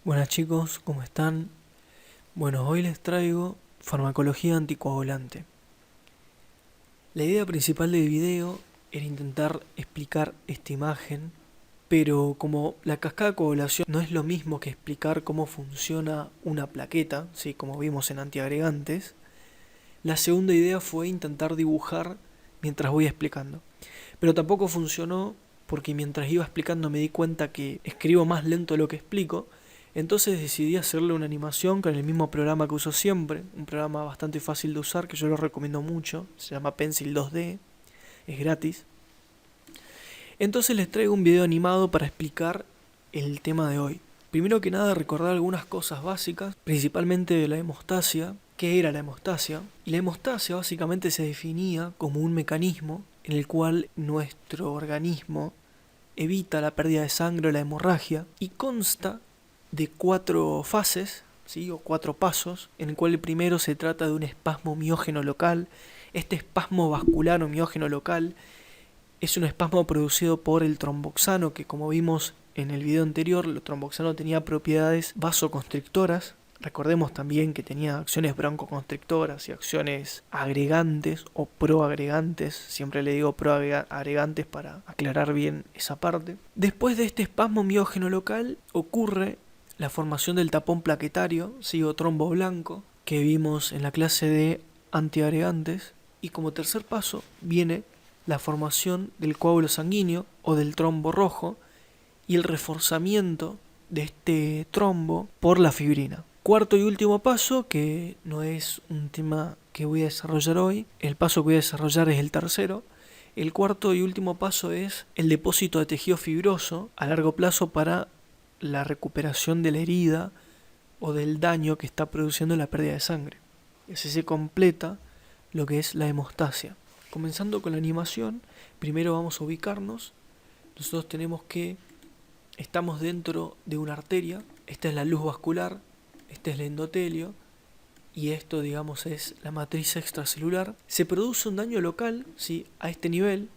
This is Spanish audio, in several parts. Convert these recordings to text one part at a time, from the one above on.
Buenas chicos, ¿cómo están? Bueno, hoy les traigo farmacología anticoagulante. La idea principal del video era intentar explicar esta imagen, pero como la cascada de coagulación no es lo mismo que explicar cómo funciona una plaqueta, ¿sí? Como vimos en antiagregantes, la segunda idea fue intentar dibujar mientras voy explicando. Pero tampoco funcionó porque mientras iba explicando me di cuenta que escribo más lento de lo que explico. Entonces decidí hacerle una animación con el mismo programa que uso siempre, un programa bastante fácil de usar que yo lo recomiendo mucho, se llama Pencil 2D, es gratis. Entonces les traigo un video animado para explicar el tema de hoy. Primero que nada recordar algunas cosas básicas, principalmente de la hemostasia, qué era la hemostasia. Y la hemostasia básicamente se definía como un mecanismo en el cual nuestro organismo evita la pérdida de sangre o la hemorragia y consta de 4 fases, ¿sí? O 4 pasos, en el cual el primero se trata de un espasmo miógeno local. Este espasmo vascular o miógeno local es un espasmo producido por el tromboxano, que como vimos en el video anterior, el tromboxano tenía propiedades vasoconstrictoras. Recordemos también que tenía acciones broncoconstrictoras y acciones agregantes o proagregantes. Siempre le digo proagregantes para aclarar bien esa parte. Después de este espasmo miógeno local ocurre la formación del tapón plaquetario, ¿sí? O trombo blanco, que vimos en la clase de antiagregantes. Y como tercer paso viene la formación del coágulo sanguíneo o del trombo rojo y el reforzamiento de este trombo por la fibrina. Cuarto y último paso, que no es un tema que voy a desarrollar hoy, el paso que voy a desarrollar es el tercero. El cuarto y último paso es el depósito de tejido fibroso a largo plazo para la recuperación de la herida o del daño que está produciendo la pérdida de sangre. Y así se completa lo que es la hemostasia. Comenzando con la animación, primero vamos a ubicarnos. Nosotros tenemos que estamos dentro de una arteria, esta es la luz vascular, este es el endotelio y esto, digamos, es la matriz extracelular. Se produce un daño local, ¿sí? A este nivel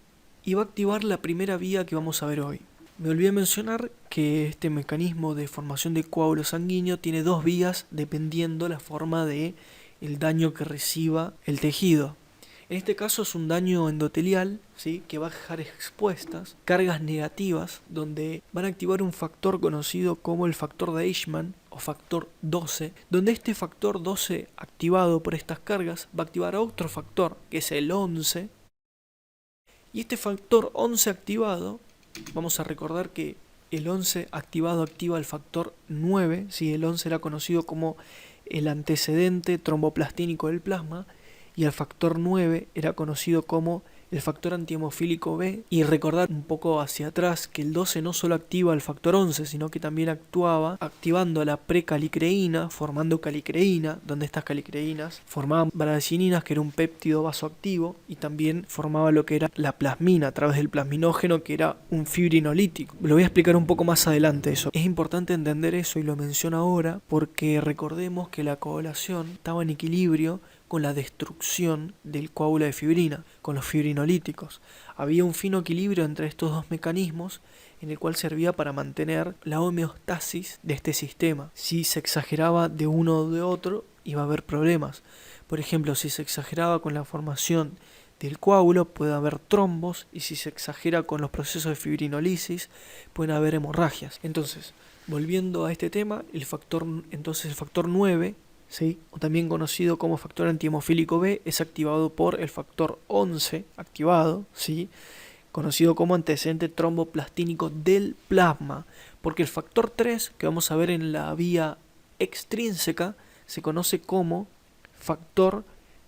y va a activar la primera vía que vamos a ver hoy. Me olvidé mencionar que este mecanismo de formación de coágulo sanguíneo tiene 2 vías dependiendo la forma de el daño que reciba el tejido. En este caso es un daño endotelial, ¿sí? Que va a dejar expuestas cargas negativas donde van a activar un factor conocido como el factor de Eichmann o factor 12, donde este factor 12 activado por estas cargas va a activar otro factor que es el 11 y este factor 11 activado, vamos a recordar que el 11 activado activa el factor 9, ¿sí? El 11 era conocido como el antecedente tromboplastínico del plasma y el factor 9 era conocido como el factor antihemofílico B. Y recordar un poco hacia atrás que el 12 no solo activa el factor 11, sino que también actuaba activando la precalicreína, formando calicreína, donde estas calicreínas formaban bradicininas, que era un péptido vasoactivo, y también formaba lo que era la plasmina a través del plasminógeno, que era un fibrinolítico. Lo voy a explicar un poco más adelante eso. Es importante entender eso y lo menciono ahora porque recordemos que la coagulación estaba en equilibrio con la destrucción del coágulo de fibrina, con los fibrinolíticos. Había un fino equilibrio entre estos dos mecanismos en el cual servía para mantener la homeostasis de este sistema. Si se exageraba de uno o de otro, iba a haber problemas. Por ejemplo, si se exageraba con la formación del coágulo, puede haber trombos, y si se exagera con los procesos de fibrinolisis, pueden haber hemorragias. Entonces, volviendo a este tema, el factor 9, ¿sí? O también conocido como factor antihemofílico B, es activado por el factor 11, activado, ¿sí? Conocido como antecedente tromboplastínico del plasma, porque el factor 3, que vamos a ver en la vía extrínseca, se conoce como factor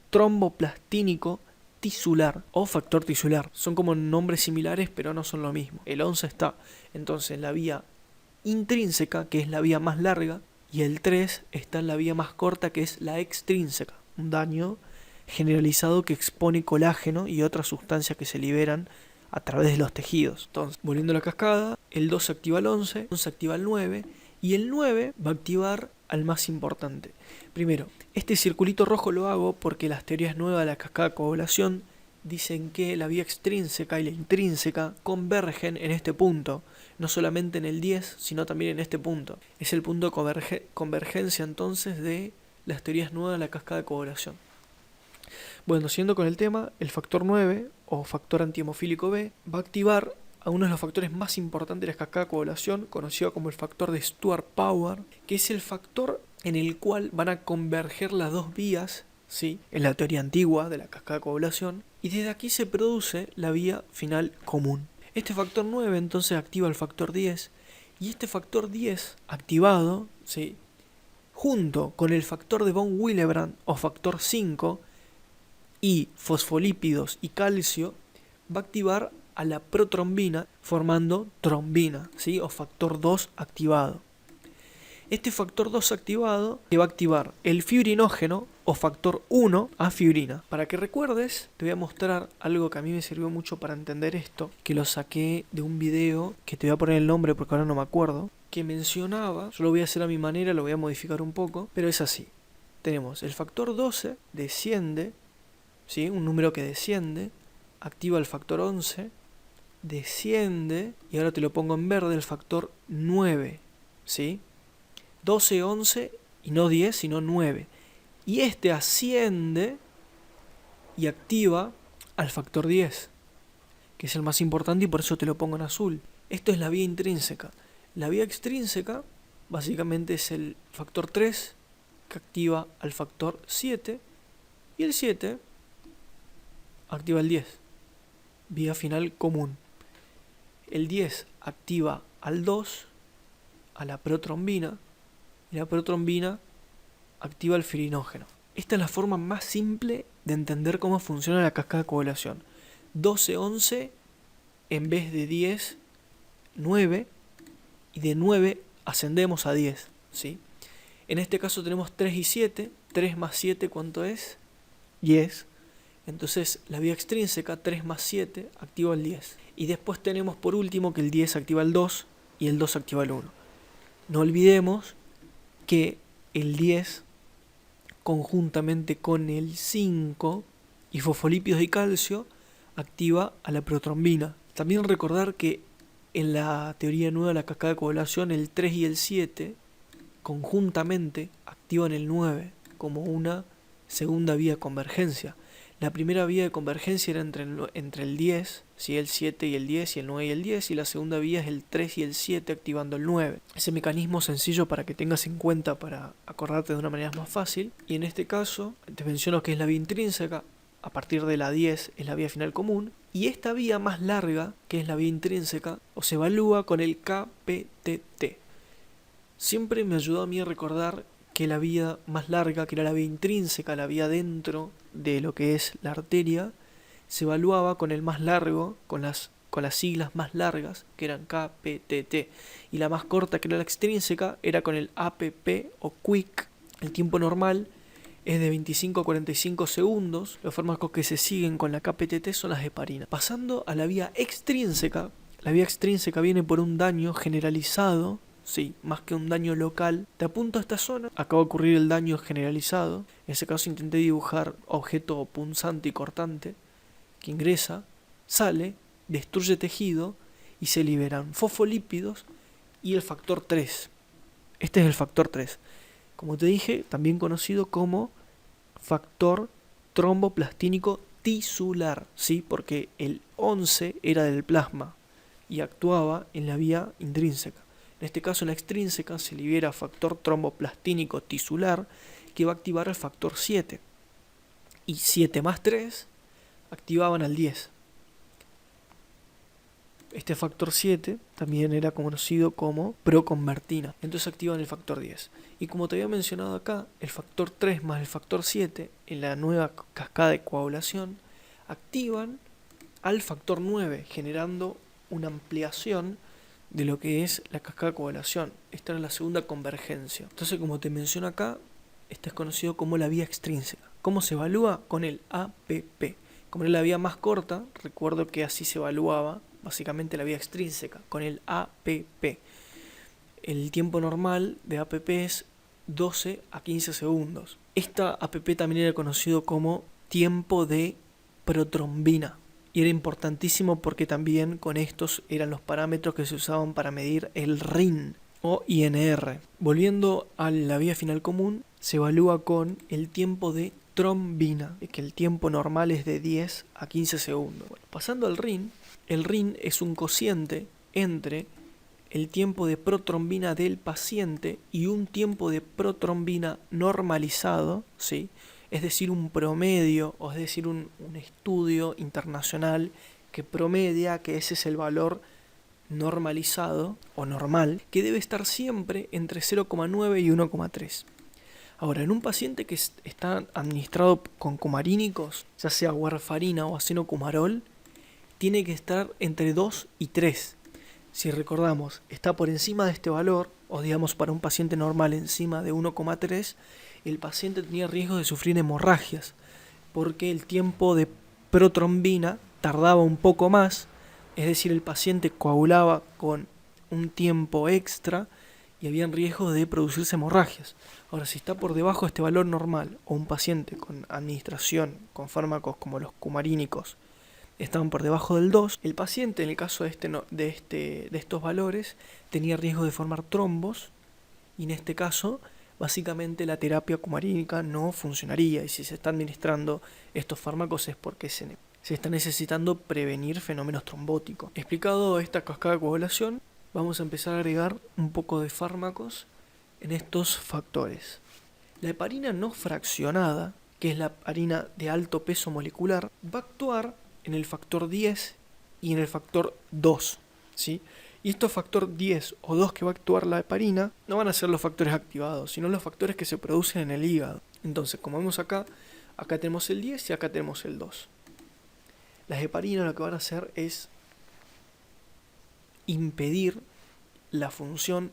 tromboplastínico tisular o factor tisular. Son como nombres similares, pero no son lo mismo. El 11 está entonces en la vía intrínseca, que es la vía más larga, y el 3 está en la vía más corta, que es la extrínseca, un daño generalizado que expone colágeno y otras sustancias que se liberan a través de los tejidos. Entonces, volviendo a la cascada, el 2 activa el 11, el 11 activa el 9 y el 9 va a activar al más importante. Primero, este circulito rojo lo hago porque las teorías nuevas de la cascada de coagulación dicen que la vía extrínseca y la intrínseca convergen en este punto. no solamente en el 10, sino también en este punto. Es el punto de convergencia entonces de las teorías nuevas de la cascada de coagulación. Bueno, siguiendo con el tema, el factor 9 o factor antihemofílico B va a activar a uno de los factores más importantes de la cascada de coagulación, conocido como el factor de Stewart-Power, que es el factor en el cual van a converger las dos vías, ¿sí?, en la teoría antigua de la cascada de coagulación, y desde aquí se produce la vía final común. Este factor 9 entonces activa el factor 10, y este factor 10 activado, ¿sí?, junto con el factor de von Willebrand o factor 5 y fosfolípidos y calcio, va a activar a la protrombina formando trombina, ¿sí?, o factor 2 activado. Este factor 2 activado te va a activar el fibrinógeno o factor 1 a fibrina. Para que recuerdes, te voy a mostrar algo que a mí me sirvió mucho para entender esto, que lo saqué de un video, que te voy a poner el nombre porque ahora no me acuerdo, que mencionaba, yo lo voy a hacer a mi manera, lo voy a modificar un poco, pero es así. Tenemos el factor 12, desciende, ¿sí?, un número que desciende, activa el factor 11, desciende, y ahora te lo pongo en verde, el factor 9, ¿sí? 12, 11 y no 10, sino 9. Y este asciende y activa al factor 10, que es el más importante y por eso te lo pongo en azul. Esto es la vía intrínseca. La vía extrínseca básicamente es el factor 3 que activa al factor 7 y el 7 activa el 10. Vía final común. El 10 activa al 2, a la protrombina, y la protrombina activa el fibrinógeno. Esta es la forma más simple de entender cómo funciona la cascada de coagulación. 12, 11, en vez de 10, 9, y de 9 ascendemos a 10, ¿sí? En este caso tenemos 3 y 7, 3 más 7, ¿cuánto es? 10. Entonces la vía extrínseca, 3 más 7, activa el 10. Y después tenemos por último que el 10 activa el 2 y el 2 activa el 1. No olvidemos que el 10, conjuntamente con el 5 y fosfolípidos y calcio, activa a la protrombina. También recordar que en la teoría nueva de la cascada de coagulación, el 3 y el 7 conjuntamente activan el 9 como una segunda vía de convergencia. La primera vía de convergencia era entre el 10, ¿sí?, el 7 y el 10, y el 9 y el 10, y la segunda vía es el 3 y el 7 activando el 9. Ese mecanismo sencillo para que tengas en cuenta para acordarte de una manera más fácil. Y en este caso te menciono que es la vía intrínseca, a partir de la 10 es la vía final común, y esta vía más larga, que es la vía intrínseca, se evalúa con el KPTT. Siempre me ayudó a mí a recordar que la vía más larga, que era la vía intrínseca, la vía dentro de lo que es la arteria, se evaluaba con el más largo, con las siglas más largas, que eran KPTT, y la más corta, que era la extrínseca, era con el APP o QUIC. El tiempo normal es de 25 a 45 segundos. Los fármacos que se siguen con la KPTT son las heparinas. Pasando a la vía extrínseca viene por un daño generalizado. Sí, más que un daño local. Te apunto a esta zona. Acaba de ocurrir el daño generalizado. En ese caso intenté dibujar objeto punzante y cortante que ingresa, sale, destruye tejido y se liberan fosfolípidos y el factor 3. Este es el factor 3. Como te dije, también conocido como factor tromboplastínico tisular, ¿sí? Porque el 11 era del plasma y actuaba en la vía intrínseca. En este caso, en la extrínseca se libera factor tromboplastínico tisular que va a activar al factor 7. Y 7 más 3 activaban al 10. Este factor 7 también era conocido como proconvertina. Entonces activan el factor 10. Y como te había mencionado acá, el factor 3 más el factor 7 en la nueva cascada de coagulación activan al factor 9, generando una ampliación de lo que es la cascada de coagulación. Esta era la segunda convergencia. Entonces, como te menciono acá, este es conocido como la vía extrínseca. ¿Cómo se evalúa? Con el APP. Como era la vía más corta, recuerdo que así se evaluaba básicamente la vía extrínseca, con el APP. El tiempo normal de APP es 12 a 15 segundos. Esta APP también era conocido como tiempo de protrombina y era importantísimo porque también con estos eran los parámetros que se usaban para medir el RIN o INR. Volviendo a la vía final común, se evalúa con el tiempo de trombina, que el tiempo normal es de 10 a 15 segundos. Bueno, pasando al RIN, el RIN es un cociente entre el tiempo de protrombina del paciente y un tiempo de protrombina normalizado, ¿sí? Es decir, un promedio, o es decir, un estudio internacional que promedia que ese es el valor normalizado o normal, que debe estar siempre entre 0,9 y 1,3. Ahora, en un paciente que está administrado con cumarínicos, ya sea warfarina o acenocumarol, tiene que estar entre 2 y 3. Si recordamos, está por encima de este valor, o digamos para un paciente normal encima de 1,3, el paciente tenía riesgo de sufrir hemorragias, porque el tiempo de protrombina tardaba un poco más, es decir, el paciente coagulaba con un tiempo extra y había riesgo de producirse hemorragias. Ahora, si está por debajo de este valor normal, o un paciente con administración con fármacos como los cumarínicos estaban por debajo del 2, el paciente, en el caso de estos valores, tenía riesgo de formar trombos, y en este caso, básicamente la terapia cumarínica no funcionaría, y si se está administrando estos fármacos es porque se está necesitando prevenir fenómenos trombóticos. Explicado esta cascada de coagulación, vamos a empezar a agregar un poco de fármacos en estos factores. La heparina no fraccionada, que es la heparina de alto peso molecular, va a actuar en el factor 10 y en el factor 2, ¿sí? Y estos factor 10 o 2 que va a actuar la heparina no van a ser los factores activados, sino los factores que se producen en el hígado. Entonces, como vemos acá tenemos el 10 y acá tenemos el 2. Las heparinas lo que van a hacer es impedir la función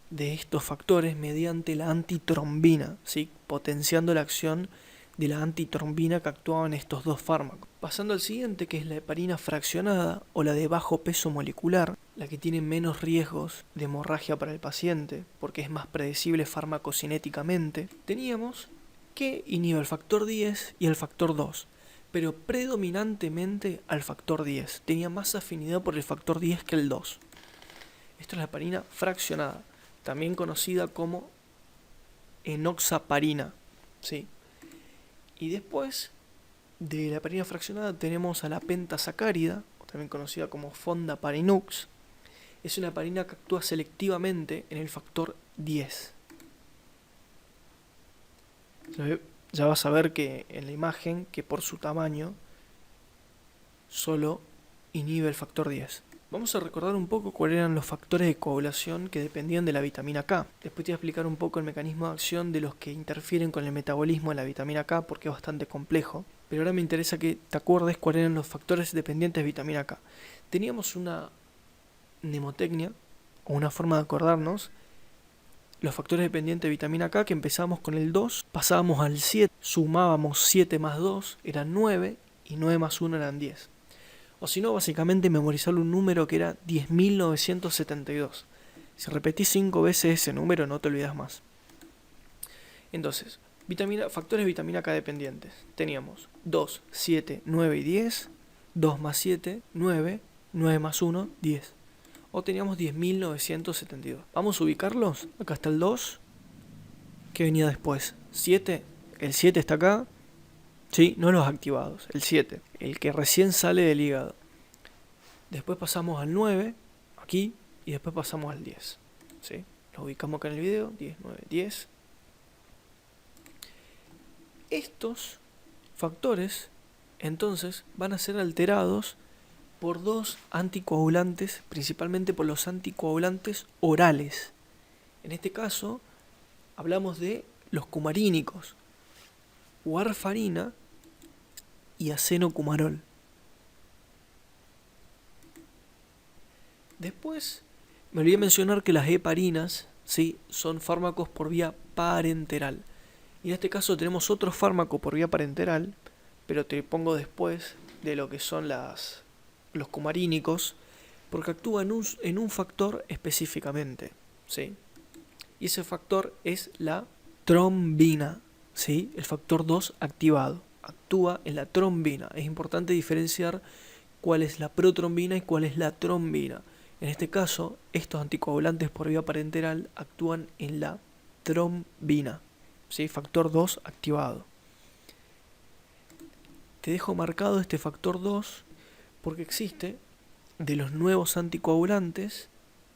de estos factores mediante la antitrombina, ¿sí? Potenciando la acción de la antitrombina que actuaba en estos dos fármacos. Pasando al siguiente, que es la heparina fraccionada o la de bajo peso molecular, la que tiene menos riesgos de hemorragia para el paciente porque es más predecible farmacocinéticamente, teníamos que inhibe el factor 10 y el factor 2, pero predominantemente al factor 10. Tenía más afinidad por el factor 10 que el 2. Esto es la heparina fraccionada, también conocida como enoxaparina, ¿sí? Y después de la heparina fraccionada tenemos a la pentasacárida, también conocida como fondaparinux. Es una heparina que actúa selectivamente en el factor 10. Ya vas a ver que en la imagen que por su tamaño solo inhibe el factor 10. Vamos a recordar un poco cuáles eran los factores de coagulación que dependían de la vitamina K. Después te voy a explicar un poco el mecanismo de acción de los que interfieren con el metabolismo de la vitamina K, porque es bastante complejo. Pero ahora me interesa que te acuerdes cuáles eran los factores dependientes de vitamina K. Teníamos una mnemotecnia, o una forma de acordarnos, los factores dependientes de vitamina K, que empezamos con el 2, pasábamos al 7, sumábamos 7 más 2, eran 9, y 9 más 1 eran 10. O si no, básicamente memorizar un número que era 10.972. Si repetís 5 veces ese número, no te olvidas más. Entonces, factores de vitamina K dependientes. Teníamos 2, 7, 9 y 10. 2 más 7, 9. 9 más 1, 10. O teníamos 10.972. Vamos a ubicarlos. Acá está el 2. ¿Qué venía después? 7. El 7 está acá. Sí, no los activados, el 7, el que recién sale del hígado. Después pasamos al 9, aquí, y después pasamos al 10. ¿Sí? Lo ubicamos acá en el video, 10, 9, 10. Estos factores, entonces, van a ser alterados por dos anticoagulantes, principalmente por los anticoagulantes orales. En este caso, hablamos de los cumarínicos, warfarina y acenocumarol. Después me olvidé mencionar que las heparinas, ¿sí?, son fármacos por vía parenteral. Y en este caso tenemos otro fármaco por vía parenteral, pero te pongo después de lo que son los cumarínicos, porque actúa en un factor específicamente, ¿sí? Y ese factor es la trombina, ¿sí? El factor 2 activado. actúa en la trombina. Es importante diferenciar cuál es la protrombina y cuál es la trombina. En este caso, estos anticoagulantes por vía parenteral actúan en la trombina, ¿sí? Factor 2 activado. Te dejo marcado este factor 2 porque existe, de los nuevos anticoagulantes,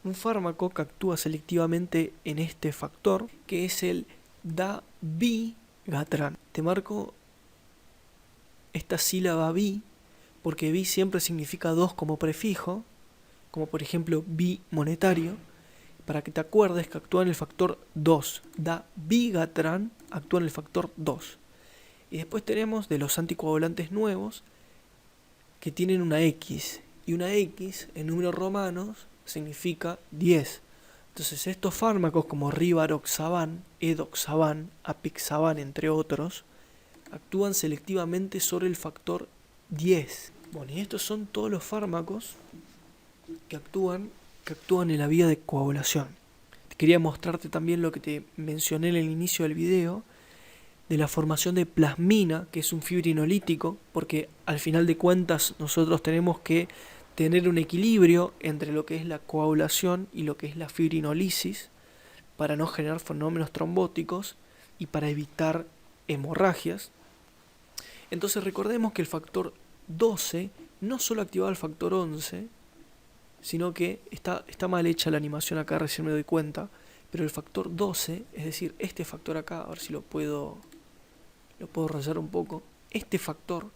un fármaco que actúa selectivamente en este factor, que es el dabigatran. Te marco esta sílaba bi, porque bi siempre significa 2 como prefijo, como por ejemplo bimonetario, para que te acuerdes que actúa en el factor 2. Dabigatran actúa en el factor 2. Y después tenemos de los anticoagulantes nuevos que tienen una X. Y una X en números romanos significa 10. Entonces estos fármacos como rivaroxaban, edoxaban, apixaban, entre otros, actúan selectivamente sobre el factor 10. Bueno, y estos son todos los fármacos que actúan en la vía de coagulación. Quería mostrarte también lo que te mencioné en el inicio del video, de la formación de plasmina, que es un fibrinolítico, porque al final de cuentas nosotros tenemos que tener un equilibrio entre lo que es la coagulación y lo que es la fibrinolisis para no generar fenómenos trombóticos y para evitar hemorragias. Entonces recordemos que el factor 12 no solo activaba el factor 11, sino que está mal hecha la animación acá, recién me doy cuenta, pero el factor 12, es decir, este factor acá, a ver si lo puedo rayar un poco, este factor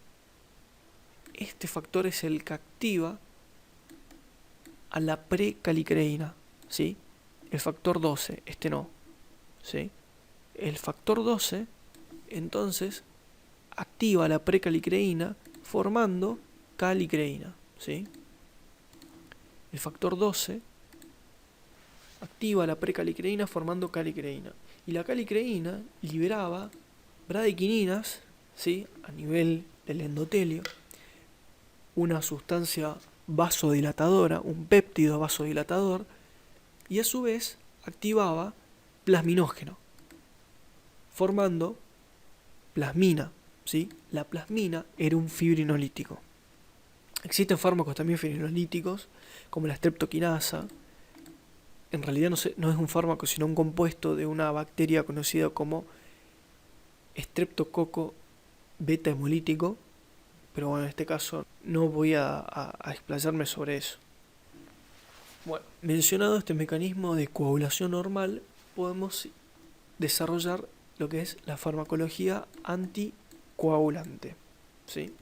es el que activa a la precalicreína, ¿sí? El factor 12, este no, ¿sí? El factor 12, entonces, activa la precalicreína formando calicreína, ¿sí? El factor 12 activa la precalicreína formando calicreína. Y la calicreína liberaba bradequininas, ¿sí? A nivel del endotelio, una sustancia vasodilatadora, un péptido vasodilatador, y a su vez activaba plasminógeno, formando plasmina, ¿sí? La plasmina era un fibrinolítico. Existen fármacos también fibrinolíticos, como la streptokinasa. En realidad no es un fármaco, sino un compuesto de una bacteria conocida como Streptococcus beta hemolítico, pero bueno, en este caso no voy a explayarme sobre eso. Bueno, mencionado este mecanismo de coagulación normal, podemos desarrollar lo que es la farmacología anticoagulante, ¿sí?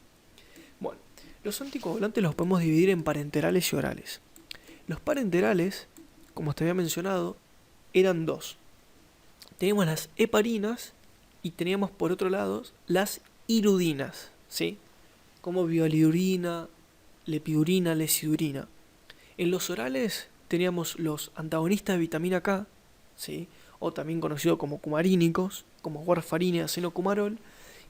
Bueno, los anticoagulantes los podemos dividir en parenterales y orales. Los parenterales, como te había mencionado, eran dos. Teníamos las heparinas y teníamos por otro lado las irudinas, ¿sí? Como violidurina, lepidurina, lesidurina. En los orales teníamos los antagonistas de vitamina K, ¿sí? O también conocidos como cumarínicos, como warfarina, acenocumarol,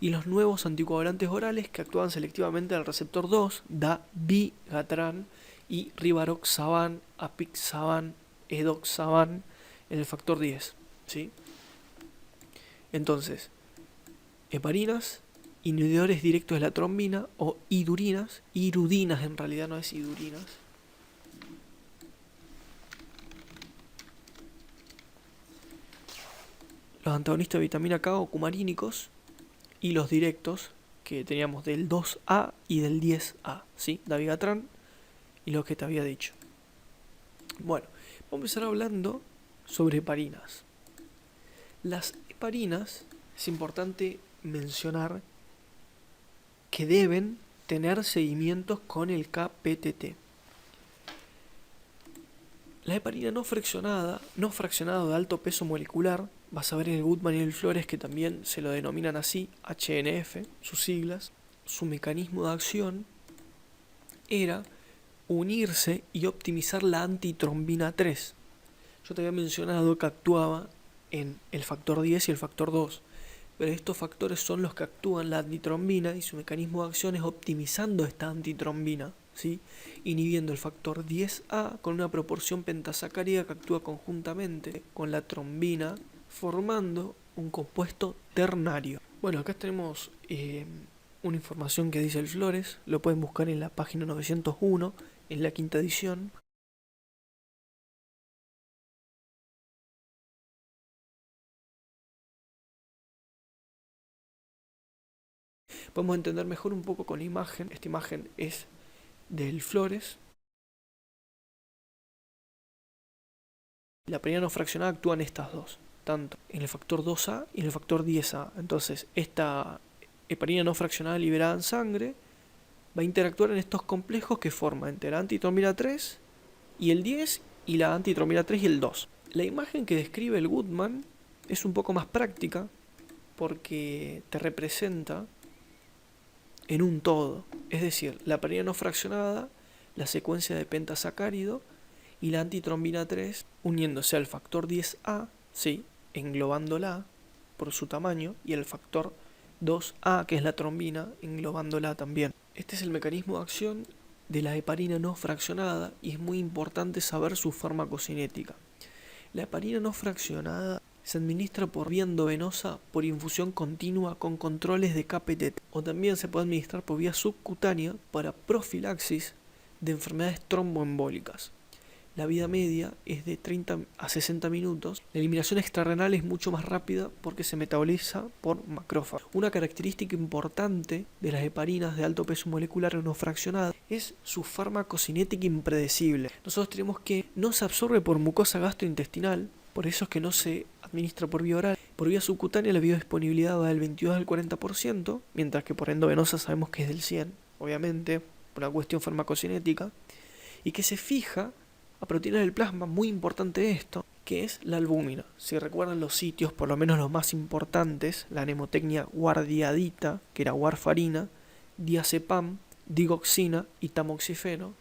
y los nuevos anticoagulantes orales que actúan selectivamente al receptor 2, dabigatran, y rivaroxaban, apixaban, edoxaban en el factor 10, ¿sí? Entonces, heparinas, inhibidores directos de la trombina, o idurinas, irudinas en realidad, no es idurinas. Los antagonistas de vitamina K o cumarínicos, y los directos que teníamos del 2A y del 10A, ¿sí? Dabigatran y lo que te había dicho. Bueno, vamos a empezar hablando sobre heparinas. Las heparinas, es importante mencionar que deben tener seguimientos con el KPTT. La heparina no fraccionada de alto peso molecular, vas a ver en el Goodman y el Flores que también se lo denominan así, HNF, sus siglas. Su mecanismo de acción era unirse y optimizar la antitrombina 3. Yo te había mencionado que actuaba en el factor 10 y el factor 2, pero estos factores son los que actúan la antitrombina y su mecanismo de acción es optimizando esta antitrombina, ¿sí? Inhibiendo el factor 10A con una proporción pentasacárida que actúa conjuntamente con la trombina, formando un compuesto ternario. Bueno, acá tenemos una información que dice el Flores, lo pueden buscar en la página 901, en la quinta edición. Podemos entender mejor un poco con la imagen. Esta imagen es del Flores. La heparina no fraccionada actúa en estas dos, tanto en el factor 2A y en el factor 10A. Entonces, esta heparina no fraccionada liberada en sangre va a interactuar en estos complejos que forman entre la antitrombina 3 y el 10 y la antitrombina 3 y el 2. La imagen que describe el Goodman es un poco más práctica porque te representa en un todo, es decir, la heparina no fraccionada, la secuencia de pentasacárido y la antitrombina 3 uniéndose al factor 10A, ¿sí?, englobándola por su tamaño, y el factor 2A, que es la trombina, englobándola también. Este es el mecanismo de acción de la heparina no fraccionada y es muy importante saber su farmacocinética. La heparina no fraccionada se administra por vía endovenosa por infusión continua con controles de KPT, o también se puede administrar por vía subcutánea para profilaxis de enfermedades tromboembólicas. La vida media es de 30 a 60 minutos. La eliminación extrarrenal es mucho más rápida porque se metaboliza por macrófagos. Una característica importante de las heparinas de alto peso molecular no fraccionadas es su farmacocinética impredecible. Nosotros tenemos que no se absorbe por mucosa gastrointestinal, por eso es que no se administra por vía oral. Por vía subcutánea la biodisponibilidad va del 22 al 40%, mientras que por endovenosa sabemos que es del 100%, obviamente, por una cuestión farmacocinética, y que se fija a proteínas del plasma, muy importante esto, que es la albúmina. Si recuerdan los sitios, por lo menos los más importantes, la mnemotecnia guardiadita, que era warfarina, diazepam, digoxina y tamoxifeno,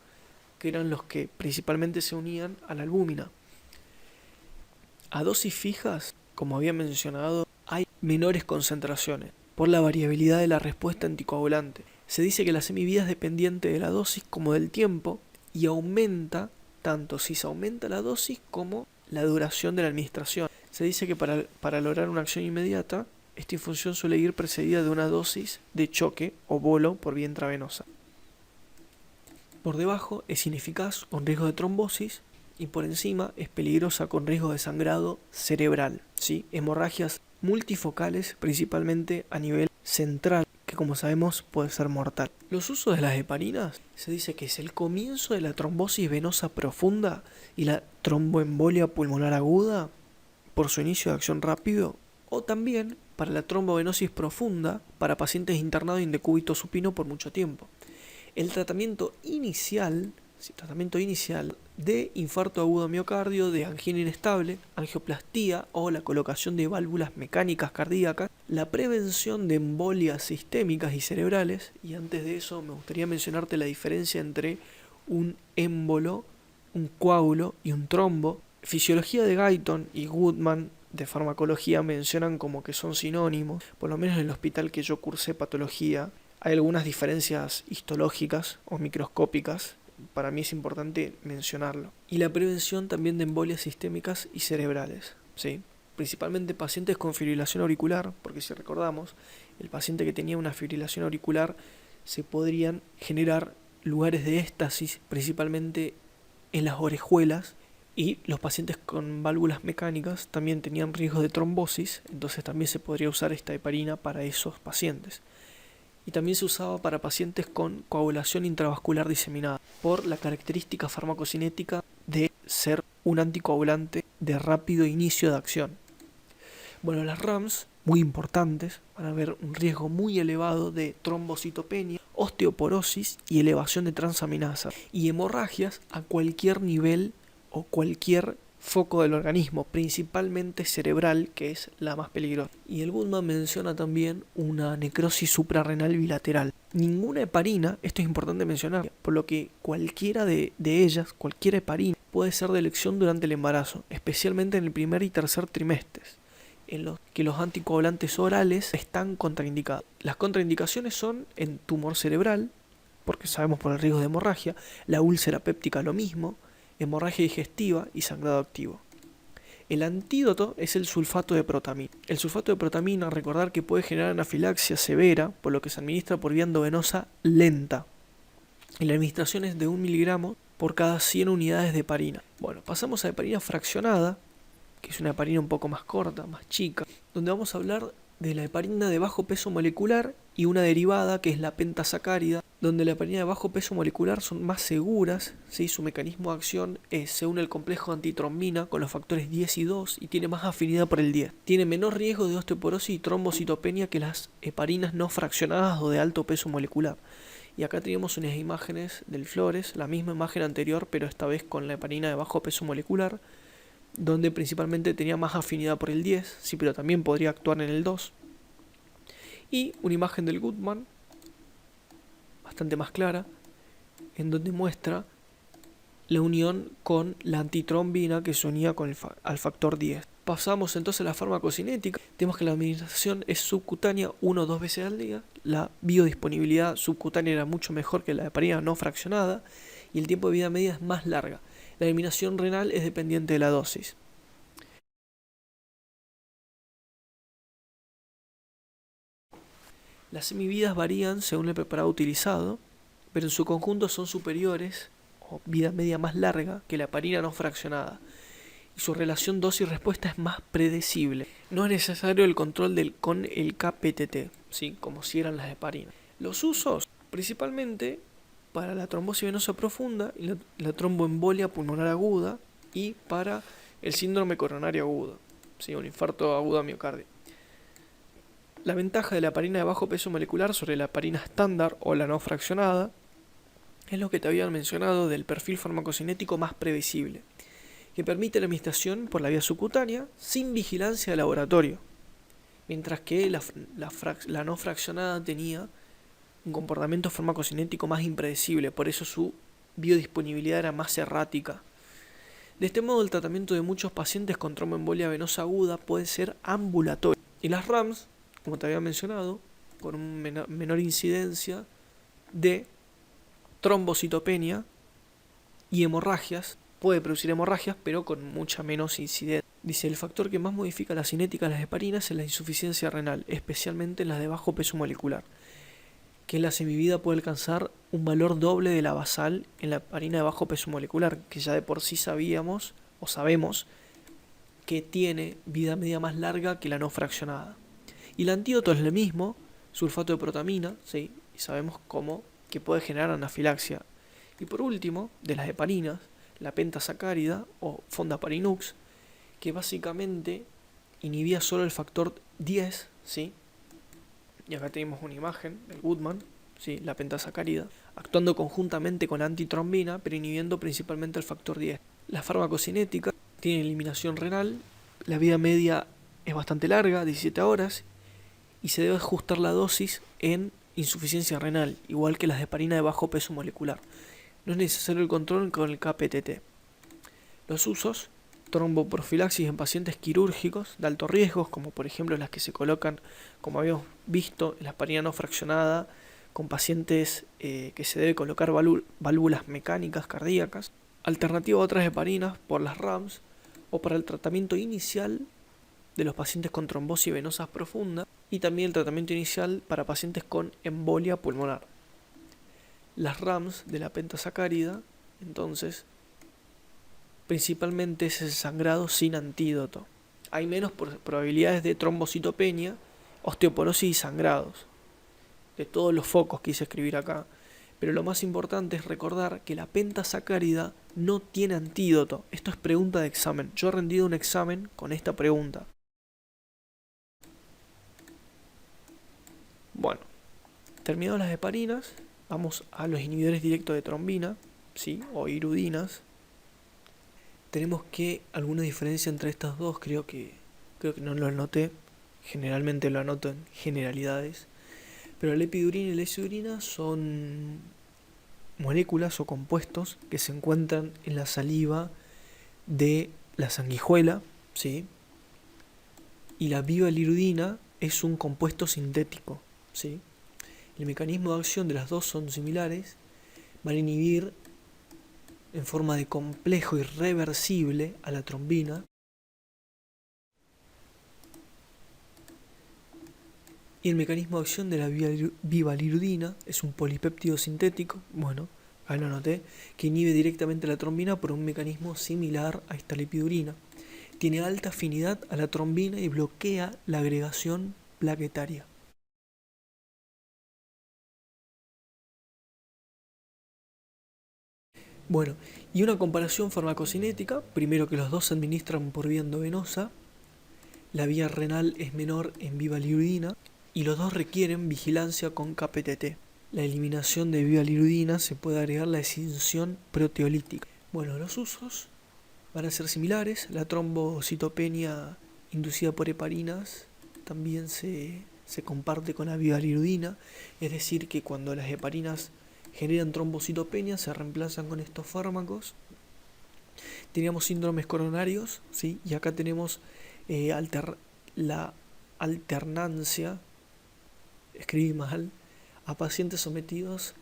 que eran los que principalmente se unían a la albúmina. A dosis fijas, como había mencionado, hay menores concentraciones por la variabilidad de la respuesta anticoagulante. Se dice que la semivida es dependiente de la dosis como del tiempo y aumenta tanto si se aumenta la dosis como la duración de la administración. Se dice que para lograr una acción inmediata, esta infusión suele ir precedida de una dosis de choque o bolo por vía intravenosa. Por debajo es ineficaz con riesgo de trombosis y por encima es peligrosa con riesgo de sangrado cerebral, ¿sí? Hemorragias multifocales, principalmente a nivel central, que como sabemos puede ser mortal. Los usos de las heparinas se dice que es el comienzo de la trombosis venosa profunda y la tromboembolia pulmonar aguda por su inicio de acción rápido, o también para la trombovenosis profunda para pacientes internados en decúbito supino por mucho tiempo. El tratamiento inicial de infarto agudo de miocardio, de angina inestable, angioplastía o la colocación de válvulas mecánicas cardíacas, la prevención de embolias sistémicas y cerebrales. Y antes de eso me gustaría mencionarte la diferencia entre un émbolo, un coágulo y un trombo. Fisiología de Guyton y Goodman de farmacología mencionan como que son sinónimos, por lo menos en el hospital que yo cursé patología. Hay algunas diferencias histológicas o microscópicas, para mí es importante mencionarlo. Y la prevención también de embolias sistémicas y cerebrales, ¿sí? Principalmente pacientes con fibrilación auricular, porque si recordamos, el paciente que tenía una fibrilación auricular se podrían generar lugares de éstasis, principalmente en las orejuelas, y los pacientes con válvulas mecánicas también tenían riesgo de trombosis, entonces también se podría usar esta heparina para esos pacientes. Y también se usaba para pacientes con coagulación intravascular diseminada, por la característica farmacocinética de ser un anticoagulante de rápido inicio de acción. Bueno, las RAMs, muy importantes, van a haber un riesgo muy elevado de trombocitopenia, osteoporosis y elevación de transaminasa, y hemorragias a cualquier nivel o cualquier foco del organismo, principalmente cerebral, que es la más peligrosa. Y el Goodman menciona también una necrosis suprarrenal bilateral. Ninguna heparina, esto es importante mencionar, por lo que cualquiera de ellas, cualquier heparina, puede ser de elección durante el embarazo, especialmente en el primer y tercer trimestres, en los que los anticoagulantes orales están contraindicados. Las contraindicaciones son en tumor cerebral, porque sabemos por el riesgo de hemorragia, la úlcera péptica lo mismo, hemorragia digestiva y sangrado activo. El antídoto es el sulfato de protamina. El sulfato de protamina, recordar que puede generar anafilaxia severa, por lo que se administra por vía endovenosa lenta. Y la administración es de 1 miligramo por cada 100 unidades de heparina. Bueno, pasamos a heparina fraccionada, que es una heparina un poco más corta, más chica, donde vamos a hablar de la heparina de bajo peso molecular y una derivada que es la pentasacárida, donde la heparina de bajo peso molecular son más seguras, ¿sí? Su mecanismo de acción se une al complejo antitrombina con los factores 10 y 2 y tiene más afinidad por el 10. Tiene menor riesgo de osteoporosis y trombocitopenia que las heparinas no fraccionadas o de alto peso molecular. Y acá tenemos unas imágenes del Flores, la misma imagen anterior, pero esta vez con la heparina de bajo peso molecular, donde principalmente tenía más afinidad por el 10, sí, pero también podría actuar en el 2. Y una imagen del Goodman, bastante más clara, en donde muestra la unión con la antitrombina que se unía con al factor 10. Pasamos entonces a la farmacocinética. Tenemos que la administración es subcutánea 1 o 2 veces al día. La biodisponibilidad subcutánea era mucho mejor que la heparina no fraccionada y el tiempo de vida media es más larga. La eliminación renal es dependiente de la dosis. Las semividas varían según el preparado utilizado, pero en su conjunto son superiores o vida media más larga que la heparina no fraccionada. Y su relación dosis-respuesta es más predecible. No es necesario el control con el KPTT, ¿sí? Como si eran las heparinas. Los usos, principalmente para la trombosis venosa profunda y la tromboembolia pulmonar aguda y para el síndrome coronario agudo, ¿sí? Un infarto agudo a miocardio. La ventaja de la heparina de bajo peso molecular sobre la heparina estándar o la no fraccionada es lo que te había mencionado del perfil farmacocinético más previsible, que permite la administración por la vía subcutánea sin vigilancia de laboratorio, mientras que la no fraccionada tenía un comportamiento farmacocinético más impredecible, por eso su biodisponibilidad era más errática. De este modo, el tratamiento de muchos pacientes con tromboembolia venosa aguda puede ser ambulatorio. Y las RAMS, como te había mencionado, con una menor incidencia de trombocitopenia y hemorragias, puede producir hemorragias, pero con mucha menos incidencia. Dice, el factor que más modifica la cinética de las heparinas es la insuficiencia renal, especialmente en las de bajo peso molecular, que la semivida puede alcanzar un valor doble de la basal en la heparina de bajo peso molecular, que ya de por sí sabíamos o sabemos que tiene vida media más larga que la no fraccionada. Y el antídoto es el mismo, sulfato de protamina, ¿sí? Y sabemos cómo que puede generar anafilaxia. Y por último, de las heparinas, la pentasacárida o fondaparinux, que básicamente inhibía solo el factor 10, ¿sí? Y acá tenemos una imagen del Goodman, ¿sí? La pentasacárida, actuando conjuntamente con la antitrombina, pero inhibiendo principalmente el factor 10. La farmacocinética tiene eliminación renal, la vida media es bastante larga, 17 horas, y se debe ajustar la dosis en insuficiencia renal, igual que las de heparina de bajo peso molecular. No es necesario el control con el KPTT. Los usos: tromboprofilaxis en pacientes quirúrgicos de alto riesgo, como por ejemplo las que se colocan, como habíamos visto, en la heparina no fraccionada, con pacientes que se debe colocar válvulas mecánicas cardíacas. Alternativa a otras heparinas por las RAMS o para el tratamiento inicial de los pacientes con trombosis venosas profunda y también el tratamiento inicial para pacientes con embolia pulmonar. Las RAMS de la pentasacárida, entonces, principalmente es el sangrado sin antídoto. Hay menos probabilidades de trombocitopenia, osteoporosis y sangrados. De todos los focos quise escribir acá. Pero lo más importante es recordar que la pentasacárida no tiene antídoto. Esto es pregunta de examen. Yo he rendido un examen con esta pregunta. Bueno, terminadas las heparinas, vamos a los inhibidores directos de trombina, ¿sí? O irudinas. Tenemos que alguna diferencia entre estas dos, creo que no lo anoté. Generalmente lo anoto en generalidades. Pero la epidurina y la isidurina son moléculas o compuestos que se encuentran en la saliva de la sanguijuela, ¿sí? Y la bivalirudina es un compuesto sintético, ¿sí? El mecanismo de acción de las dos son similares, van a inhibir en forma de complejo irreversible a la trombina Y el mecanismo de acción de la bivalirudina es un polipéptido sintético, bueno, ahí lo anoté, que inhibe directamente la trombina por un mecanismo similar a esta lipidurina. Tiene alta afinidad a la trombina y bloquea la agregación plaquetaria. Bueno, y una comparación farmacocinética, primero que los dos se administran por vía endovenosa, la vía renal es menor en bivalirudina y los dos requieren vigilancia con KPTT. La eliminación de bivalirudina se puede agregar la escinsión proteolítica. Bueno, los usos van a ser similares. La trombocitopenia inducida por heparinas también se comparte con la bivalirudina, es decir, que cuando las heparinas generan trombocitopenia se reemplazan con estos fármacos. Teníamos síndromes coronarios, ¿sí? Y acá tenemos la alternancia, escribí mal, a pacientes sometidos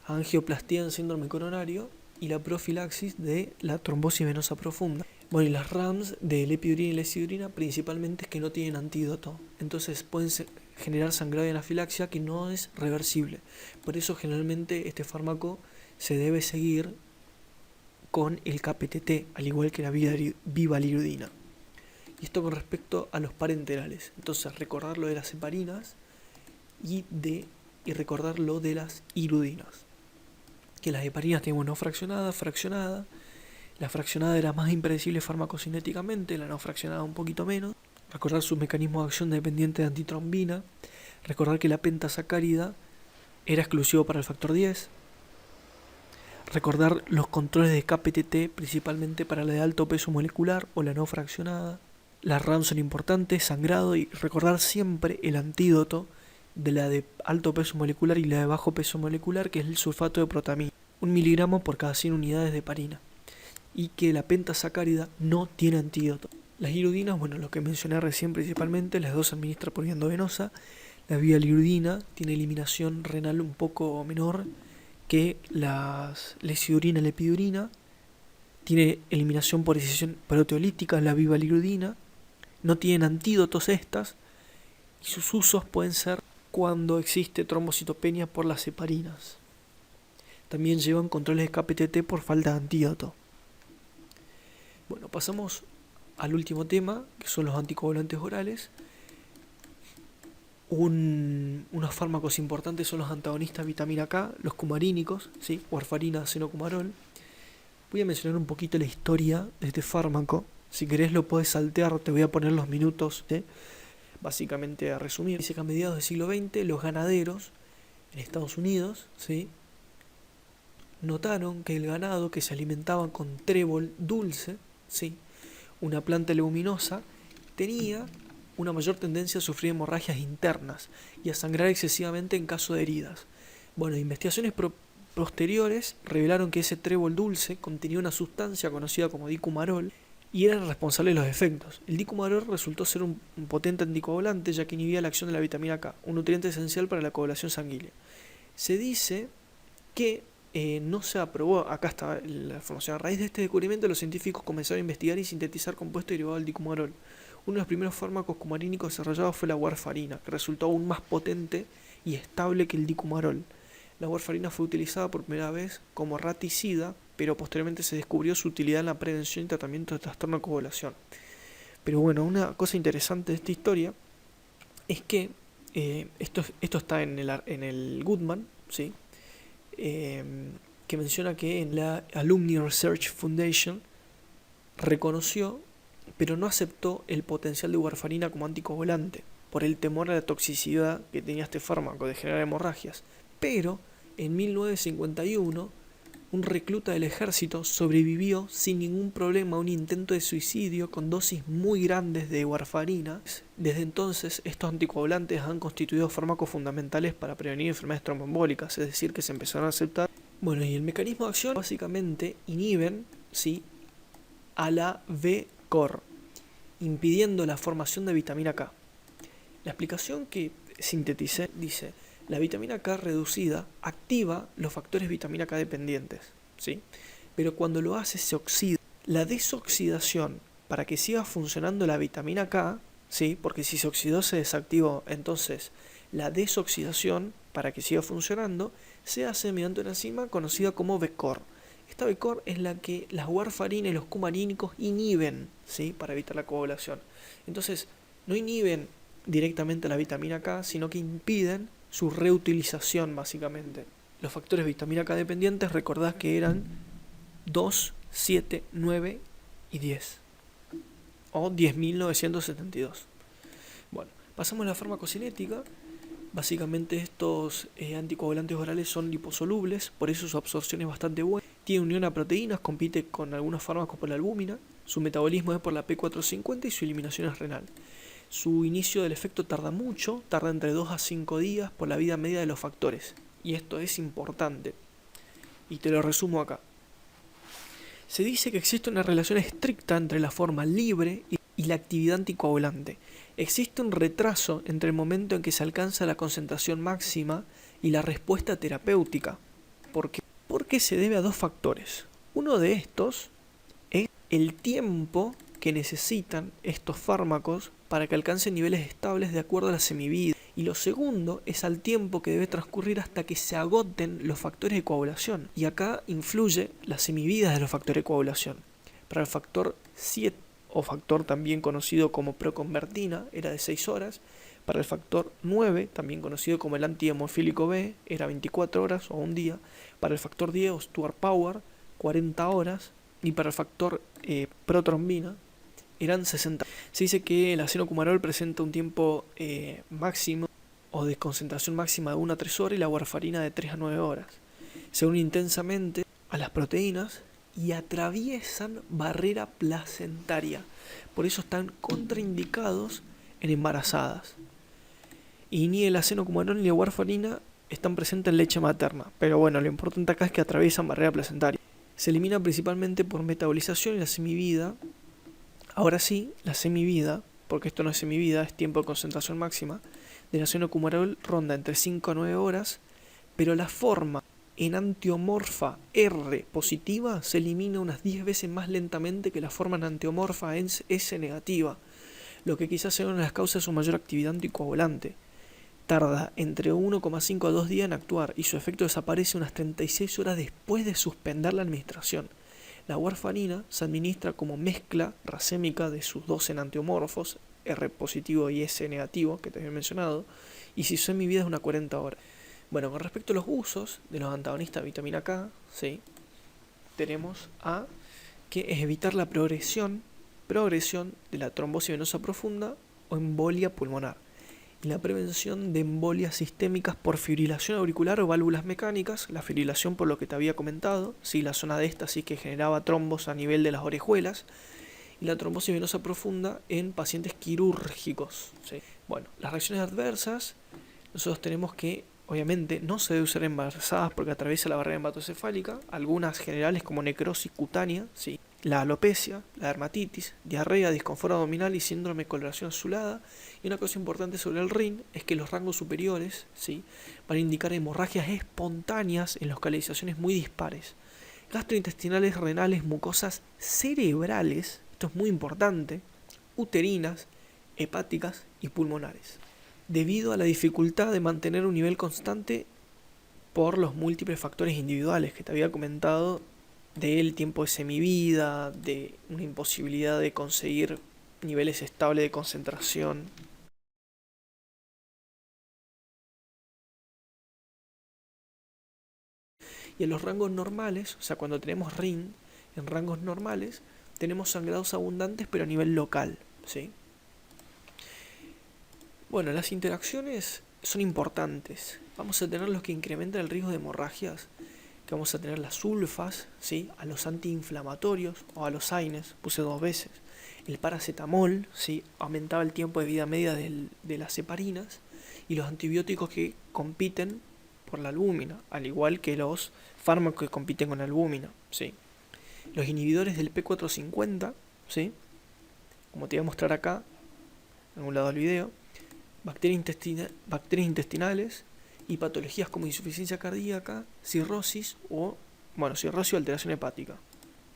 a angioplastía en síndrome coronario y la profilaxis de la trombosis venosa profunda. Bueno, y las RAMs de lepidurina y lecidurina principalmente es que no tienen antídoto, entonces pueden generar sangrado y anafilaxia que no es reversible. Por eso generalmente este fármaco se debe seguir con el KPTT, al igual que la bivalirudina. Y esto con respecto a los parenterales. Entonces recordar lo de las heparinas y recordar lo de las irudinas. Que las heparinas tienen no fraccionada, fraccionada. La fraccionada era más impredecible farmacocinéticamente, la no fraccionada un poquito menos. Recordar sus mecanismos de acción dependiente de antitrombina. Recordar que la pentasacárida era exclusivo para el factor 10. Recordar los controles de KPTT, principalmente para la de alto peso molecular o la no fraccionada. Las RAM son importantes, sangrado, y recordar siempre el antídoto de la de alto peso molecular y la de bajo peso molecular, que es el sulfato de protamina, 1 miligramo por cada 100 unidades de heparina, y que la pentasacárida no tiene antídoto. Las irudinas, bueno, lo que mencioné recién principalmente, las dos se administran por vía endovenosa. La bivalirudina tiene eliminación renal un poco menor que las lecidurina y lepidurina. Tiene eliminación por escisión proteolítica, la bivalirudina. No tienen antídotos estas, y sus usos pueden ser cuando existe trombocitopenia por las heparinas. También llevan controles de KPTT por falta de antídoto. Bueno, pasamos al último tema, que son los anticoagulantes orales. Unos fármacos importantes son los antagonistas de vitamina K, los cumarínicos, ¿sí? Warfarina, acenocumarol. Voy a mencionar un poquito la historia de este fármaco. Si querés lo podés saltear, te voy a poner los minutos, ¿sí? Básicamente a resumir. Dice que a mediados del siglo XX los ganaderos en Estados Unidos, ¿sí?, notaron que el ganado que se alimentaba con trébol dulce, ¿sí?, una planta leguminosa, tenía una mayor tendencia a sufrir hemorragias internas y a sangrar excesivamente en caso de heridas. Bueno, investigaciones posteriores revelaron que ese trébol dulce contenía una sustancia conocida como dicumarol y era el responsable de los efectos. El dicumarol resultó ser un potente anticoagulante, ya que inhibía la acción de la vitamina K, un nutriente esencial para la coagulación sanguínea. Se dice que no se aprobó, acá está la información, a raíz de este descubrimiento los científicos comenzaron a investigar y sintetizar compuestos derivados del dicumarol. Uno de los primeros fármacos cumarínicos desarrollados fue la warfarina, que resultó aún más potente y estable que el dicumarol. La warfarina fue utilizada por primera vez como raticida, pero posteriormente se descubrió su utilidad en la prevención y tratamiento de trastorno de coagulación. Pero bueno, una cosa interesante de esta historia es que esto está en el Goodman, ¿sí?, que menciona que en la Alumni Research Foundation reconoció, pero no aceptó el potencial de warfarina como anticoagulante, por el temor a la toxicidad que tenía este fármaco de generar hemorragias. Pero en 1951 un recluta del ejército sobrevivió sin ningún problema a un intento de suicidio con dosis muy grandes de warfarina. Desde entonces, estos anticoagulantes han constituido fármacos fundamentales para prevenir enfermedades tromboembólicas, es decir, que se empezaron a aceptar. Bueno, y el mecanismo de acción básicamente inhiben, ¿sí?, a la VCOR, impidiendo la formación de vitamina K. La explicación que sinteticé dice: la vitamina K reducida activa los factores vitamina K dependientes, ¿sí?, pero cuando lo hace se oxida. La desoxidación, para que siga funcionando la vitamina K, ¿sí?, porque si se oxidó se desactivó, entonces La desoxidación, para que siga funcionando, se hace mediante una enzima conocida como VECOR. Esta VECOR es la que las warfarina y los cumarínicos inhiben, ¿sí? Para evitar la coagulación. Entonces, no inhiben directamente la vitamina K, sino que impiden su reutilización, básicamente. Los factores vitamina K dependientes, recordad que eran 2, 7, 9 y 10. O 10.972. Bueno, pasamos a la farmacocinética. Básicamente estos anticoagulantes orales son liposolubles, por eso su absorción es bastante buena. Tiene unión a proteínas, compite con algunos fármacos por la albúmina. Su metabolismo es por la P450 y su eliminación es renal. Su inicio del efecto tarda mucho, tarda entre 2 a 5 días por la vida media de los factores. Y esto es importante. Y te lo resumo acá. Se dice que existe una relación estricta entre la forma libre y la actividad anticoagulante. Existe un retraso entre el momento en que se alcanza la concentración máxima y la respuesta terapéutica. ¿Por qué? Porque se debe a dos factores. Uno de estos es el tiempo que necesitan estos fármacos para que alcancen niveles estables de acuerdo a la semivida. Y lo segundo es al tiempo que debe transcurrir hasta que se agoten los factores de coagulación. Y acá influye la semivida de los factores de coagulación. Para el factor 7, o factor también conocido como proconvertina, era de 6 horas. Para el factor 9, también conocido como el antihemofílico B, era 24 horas o un día. Para el factor 10 o Stuart Power, 40 horas. Y para el factor protrombina, eran 60. Se dice que el acenocumarol presenta un tiempo máximo o de concentración máxima de 1 a 3 horas y la warfarina de 3 a 9 horas. Se unen intensamente a las proteínas y atraviesan barrera placentaria. Por eso están contraindicados en embarazadas. Y ni el acenocumarol ni la warfarina están presentes en leche materna. Pero bueno, lo importante acá es que atraviesan barrera placentaria. Se elimina principalmente por metabolización y la semivida. Ahora sí, la semivida, porque esto no es semivida, es tiempo de concentración máxima, del acenocumarol ronda entre 5 a 9 horas, pero la forma enantiomorfa R positiva se elimina unas 10 veces más lentamente que la forma enantiomorfa S negativa, lo que quizás sea una de las causas de su mayor actividad anticoagulante. Tarda entre 1,5 a 2 días en actuar y su efecto desaparece unas 36 horas después de suspender la administración. La warfarina se administra como mezcla racémica de sus dos enantiomorfos, R positivo y S negativo, que te había mencionado, y si su semivida es unas 40 horas. Bueno, con respecto a los usos de los antagonistas de vitamina K, ¿sí? Tenemos a que es evitar la progresión de la trombosis venosa profunda o embolia pulmonar, y la prevención de embolias sistémicas por fibrilación auricular o válvulas mecánicas, la fibrilación por lo que te había comentado, ¿sí? La zona de éxtasis que generaba trombos a nivel de las orejuelas, y la trombosis venosa profunda en pacientes quirúrgicos, ¿sí? Bueno, las reacciones adversas, nosotros tenemos que, obviamente, no se debe usar embarazadas porque atraviesa la barrera hematocefálica, algunas generales como necrosis cutánea, ¿sí? La alopecia, la dermatitis, diarrea, disconfort abdominal y síndrome de coloración azulada. Y una cosa importante sobre el RIN es que los rangos superiores, ¿sí? Van a indicar hemorragias espontáneas en localizaciones muy dispares. Gastrointestinales, renales, mucosas cerebrales, esto es muy importante, uterinas, hepáticas y pulmonares. Debido a la dificultad de mantener un nivel constante por los múltiples factores individuales que te había comentado, del tiempo de semivida, de una imposibilidad de conseguir niveles estables de concentración. Y en los rangos normales, o sea, cuando tenemos RIN en rangos normales, tenemos sangrados abundantes pero a nivel local, ¿sí? Bueno, las interacciones son importantes. Vamos a tener los que incrementan el riesgo de hemorragias, que vamos a tener las sulfas, ¿sí? A los antiinflamatorios o a los AINES, puse 2 veces. El paracetamol, ¿sí? Aumentaba el tiempo de vida media de las heparinas, y los antibióticos que compiten por la albúmina, al igual que los fármacos que compiten con la albúmina, ¿sí? Los inhibidores del P450, ¿sí? Como te voy a mostrar acá, en un lado del video, bacterias intestinales y patologías como insuficiencia cardíaca, cirrosis o alteración hepática.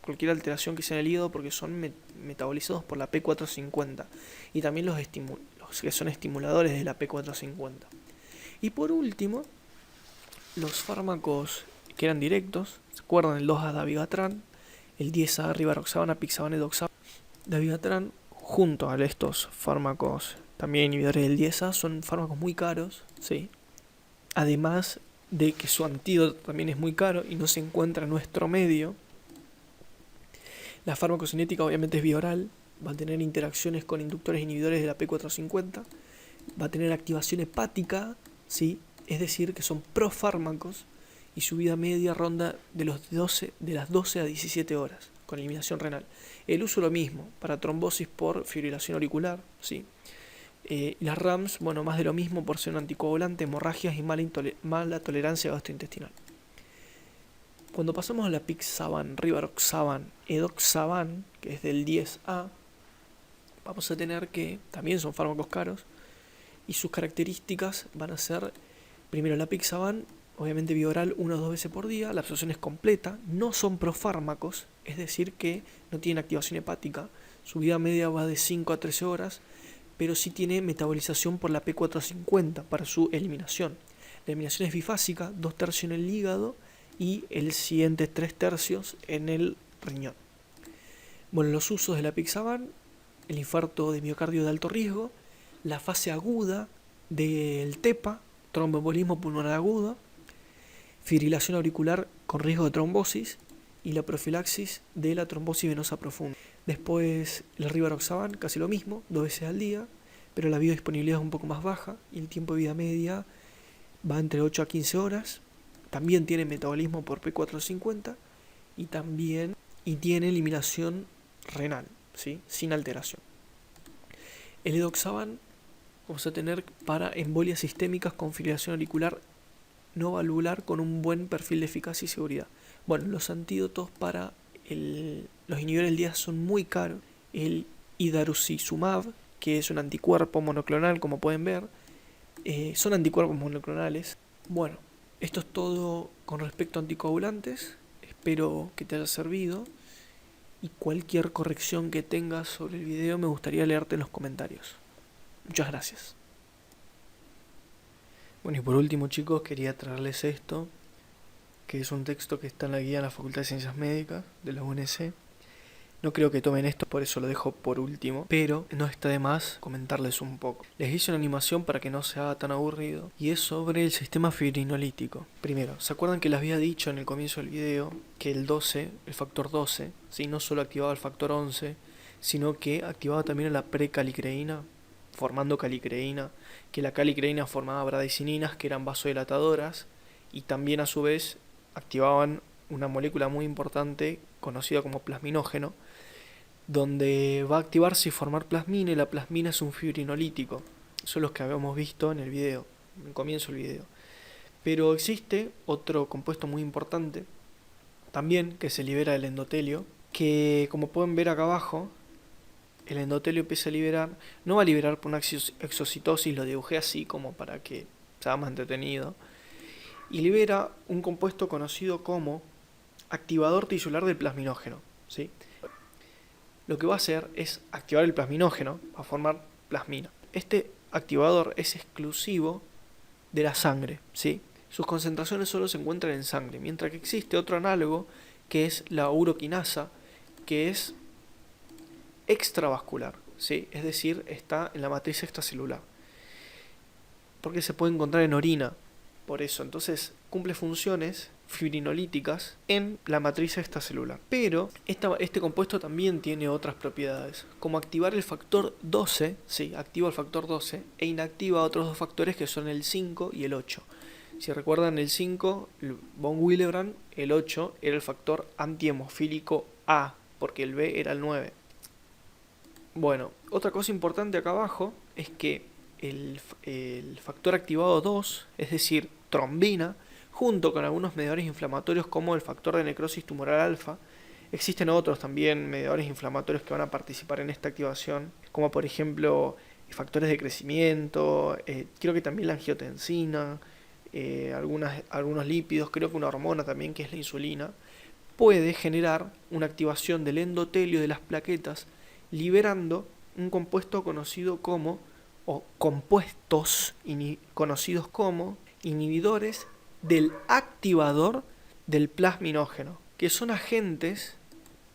Cualquier alteración que sea en el hígado porque son metabolizados por la P450. Y también los que son estimuladores de la P450. Y por último, los fármacos que eran directos, ¿se acuerdan? El 2A dabigatran, el 10A rivaroxaban, apixaban, edoxaban. Dabigatran, junto a estos fármacos también inhibidores del 10A, son fármacos muy caros, ¿sí? Además de que su antídoto también es muy caro y no se encuentra en nuestro medio. La farmacocinética obviamente es vía oral, va a tener interacciones con inductores inhibidores de la P450, va a tener activación hepática, ¿sí? Es decir, que son profármacos y su vida media ronda de las 12 a 17 horas con eliminación renal. El uso lo mismo, para trombosis por fibrilación auricular, ¿sí? Las RAMS, bueno, más de lo mismo por ser un anticoagulante, hemorragias y mala tolerancia gastrointestinal. Cuando pasamos a la apixaban, rivaroxaban, edoxaban, que es del 10A, vamos a tener que también son fármacos caros y sus características van a ser, primero la apixaban, obviamente vía oral 1 o 2 veces por día, la absorción es completa, no son profármacos, es decir que no tienen activación hepática, su vida media va de 5 a 13 horas, pero sí tiene metabolización por la P450 para su eliminación. La eliminación es bifásica, 2/3 en el hígado y el siguiente 3/3 en el riñón. Bueno, los usos de la apixaban, el infarto de miocardio de alto riesgo, la fase aguda del TEPA, tromboembolismo pulmonar agudo, fibrilación auricular con riesgo de trombosis y la profilaxis de la trombosis venosa profunda. Después el rivaroxaban, casi lo mismo, 2 veces al día, pero la biodisponibilidad es un poco más baja y el tiempo de vida media va entre 8 a 15 horas. También tiene metabolismo por P450 y tiene eliminación renal, ¿sí? Sin alteración. El edoxaban vamos a tener para embolias sistémicas con fibrilación auricular no valvular con un buen perfil de eficacia y seguridad. Bueno, los antídotos para los inhibidores del 10 son muy caros. El idarucizumab, que es un anticuerpo monoclonal, como pueden ver, son anticuerpos monoclonales. Bueno, esto es todo con respecto a anticoagulantes. Espero que te haya servido. Y cualquier corrección que tengas sobre el video me gustaría leerte en los comentarios. Muchas gracias. Bueno, y por último, chicos, quería traerles esto, que es un texto que está en la guía de la Facultad de Ciencias Médicas de la UNC. No creo que tomen esto, por eso lo dejo por último, pero no está de más comentarles un poco. Les hice una animación para que no sea tan aburrido, y es sobre el sistema fibrinolítico. Primero, ¿se acuerdan que les había dicho en el comienzo del video que el factor 12, ¿sí? No solo activaba el factor 11, sino que activaba también a la precalicreína, formando calicreína, que la calicreína formaba bradicininas que eran vasodilatadoras y también a su vez activaban una molécula muy importante conocida como plasminógeno, donde va a activarse y formar plasmina, y la plasmina es un fibrinolítico. Son los que habíamos visto en el video, en el comienzo del video. Pero existe otro compuesto muy importante también que se libera del endotelio, que como pueden ver acá abajo, el endotelio empieza a liberar, no va a liberar por una exocitosis, lo dibujé así como para que sea más entretenido, y libera un compuesto conocido como activador tisular del plasminógeno, ¿sí? Lo que va a hacer es activar el plasminógeno, va a formar plasmina. Este activador es exclusivo de la sangre, ¿sí? Sus concentraciones solo se encuentran en sangre, mientras que existe otro análogo que es la uroquinasa, que es extravascular, ¿sí? Es decir, está en la matriz extracelular, porque se puede encontrar en orina, por eso, entonces cumple funciones fibrinolíticas en la matriz extracelular. Pero este compuesto también tiene otras propiedades, como activar el factor 12, sí, activa el factor 12 e inactiva otros dos factores que son el 5 y el 8. Si recuerdan, el 5, von Willebrand, el 8 era el factor antihemofílico A, porque el B era el 9. Bueno, otra cosa importante acá abajo es que el factor activado 2, es decir, trombina, junto con algunos mediadores inflamatorios como el factor de necrosis tumoral alfa, existen otros también mediadores inflamatorios que van a participar en esta activación, como por ejemplo factores de crecimiento, creo que también la angiotensina, algunos lípidos, creo que una hormona también que es la insulina, puede generar una activación del endotelio de las plaquetas, liberando un compuesto conocido como o compuestos conocidos como inhibidores del activador del plasminógeno, que son agentes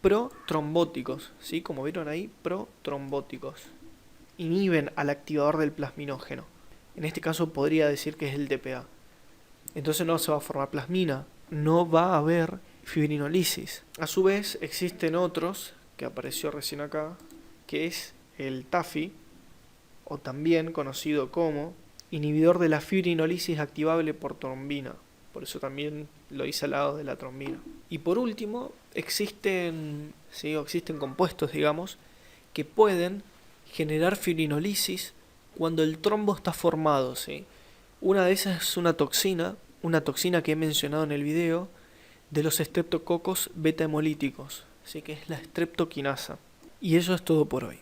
protrombóticos, ¿sí? Como vieron ahí, protrombóticos. Inhiben al activador del plasminógeno. En este caso podría decir que es el TPA. Entonces no se va a formar plasmina, no va a haber fibrinolisis. A su vez existen otros, que apareció recién acá, que es el TAFI, o también conocido como inhibidor de la fibrinolisis activable por trombina. Por eso también lo hice al lado de la trombina. Y por último, existen compuestos, digamos, que pueden generar fibrinolisis cuando el trombo está formado, ¿sí? Una de esas es una toxina que he mencionado en el video, de los estreptococos beta hemolíticos, así que es la streptokinasa. Y eso es todo por hoy.